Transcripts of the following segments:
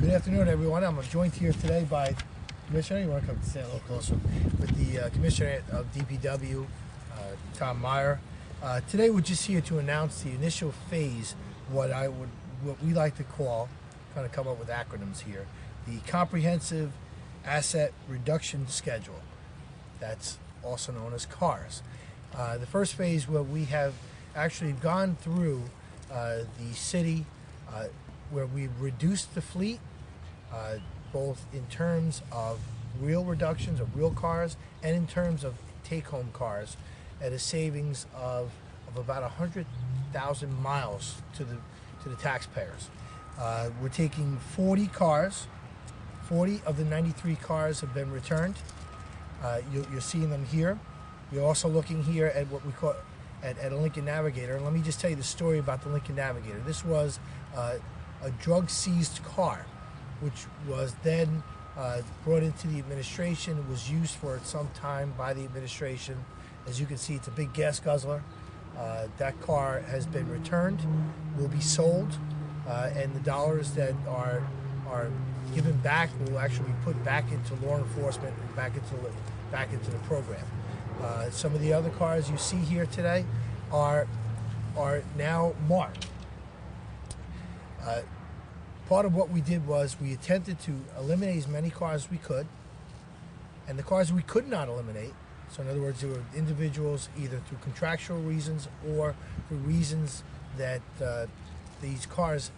Good afternoon, everyone. I'm joined here today by Commissioner. You want to come stand a little closer with the Commissioner of DPW, Tom Meyer. Today, we're just here to announce the initial phase, what we like to call, kind of come up with acronyms here, the Comprehensive Asset Reduction Schedule. That's also known as CARS. The first phase, where we have actually gone through the city, where we've reduced the fleet, both in terms of real reductions of real cars and in terms of take-home cars, at a savings of about 100,000 miles to the taxpayers. We're taking 40 cars. 40 of the 93 cars have been returned. You're seeing them here. You're also looking here at what we call at a Lincoln Navigator. And let me just tell you the story about the Lincoln Navigator. This was a drug-seized car, which was then brought into the administration. It was used for some time by the administration. As you can see, it's a big gas guzzler. That car has been returned, will be sold, and the dollars that are given back will actually be put back into law enforcement and back into the program. Some of the other cars you see here today are now marked. Part of what we did was we attempted to eliminate as many cars as we could, and the cars we could not eliminate, so in other words, there were individuals either through contractual reasons or through reasons that these cars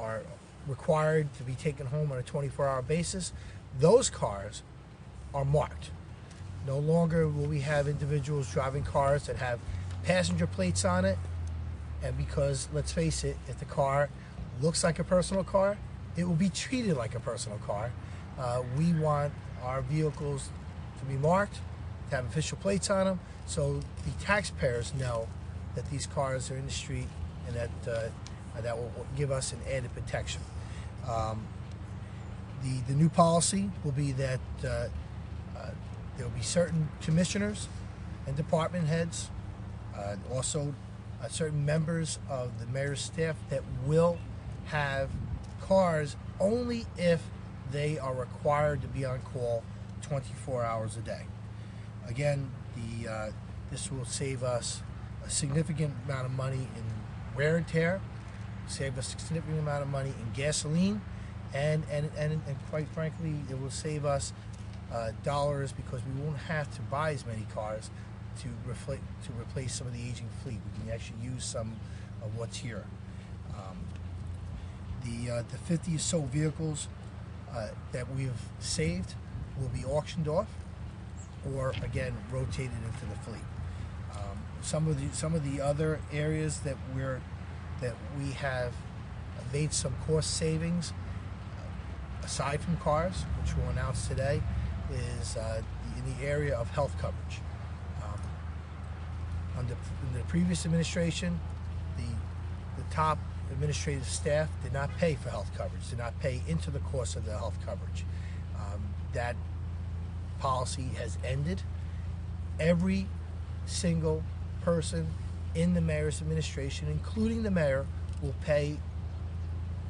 are required to be taken home on a 24-hour basis, those cars are marked. No longer will we have individuals driving cars that have passenger plates on it, and because, let's face it, if the car looks like a personal car, it will be treated like a personal car. We want our vehicles to be marked, to have official plates on them, so the taxpayers know that these cars are in the street, and that will give us an added protection. The new policy will be that there will be certain commissioners and department heads, also certain members of the mayor's staff that will have cars only if they are required to be on call 24 hours a day. Again, this will save us a significant amount of money in wear and tear, save us a significant amount of money in gasoline, and quite frankly, it will save us dollars, because we won't have to buy as many cars to replace some of the aging fleet. We can actually use some of what's here. The 50 or so vehicles that we've saved will be auctioned off, or again rotated into the fleet. Some of the other areas that we have made some cost savings, aside from cars, which we'll announce today, is in the area of health coverage. Under the previous administration, the top administrative staff did not pay for health coverage, did not pay into the cost of the health coverage. That policy has ended. Every single person in the mayor's administration, including the mayor, will pay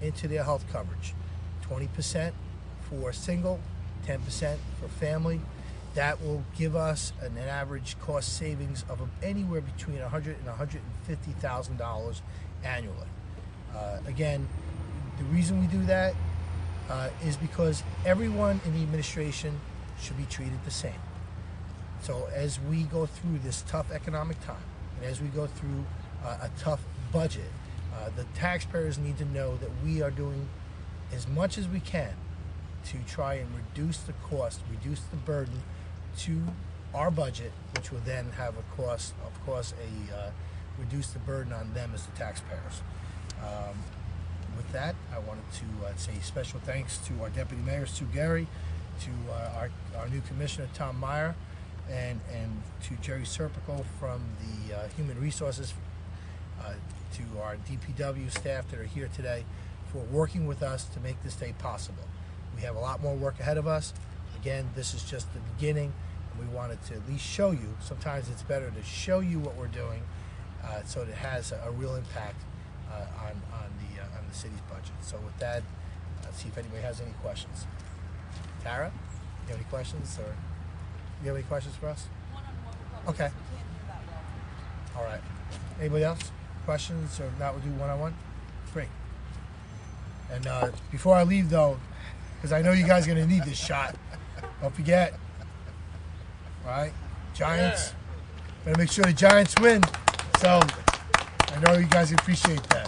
into their health coverage. 20% for single, 10% for family. That will give us an average cost savings of anywhere between $100,000 and $150,000 annually. Again, the reason we do that is because everyone in the administration should be treated the same. So as we go through this tough economic time, and as we go through a tough budget, the taxpayers need to know that we are doing as much as we can to try and reduce the cost, reduce the burden to our budget, which will then have reduce the burden on them as the taxpayers. With that, I wanted to say special thanks to our Deputy Mayor, Sue Gary, to our new Commissioner, Tom Meyer, and to Jerry Serpico from the Human Resources, to our DPW staff that are here today for working with us to make this day possible. We have a lot more work ahead of us. Again, this is just the beginning, and we wanted to at least show you. Sometimes it's better to show you what we're doing so that it has a real impact on the city's budget. So with that, see if anybody has any questions. Tara, you have any questions, or you have any questions for us? One-on-one. Okay. We can't do that well. All right. Anybody else? Questions, or if not, we'll do one-on-one. Great. And before I leave, though, because I know you guys are going to need this shot, don't forget. All right? Giants. Better make sure the Giants win. So I know you guys appreciate that.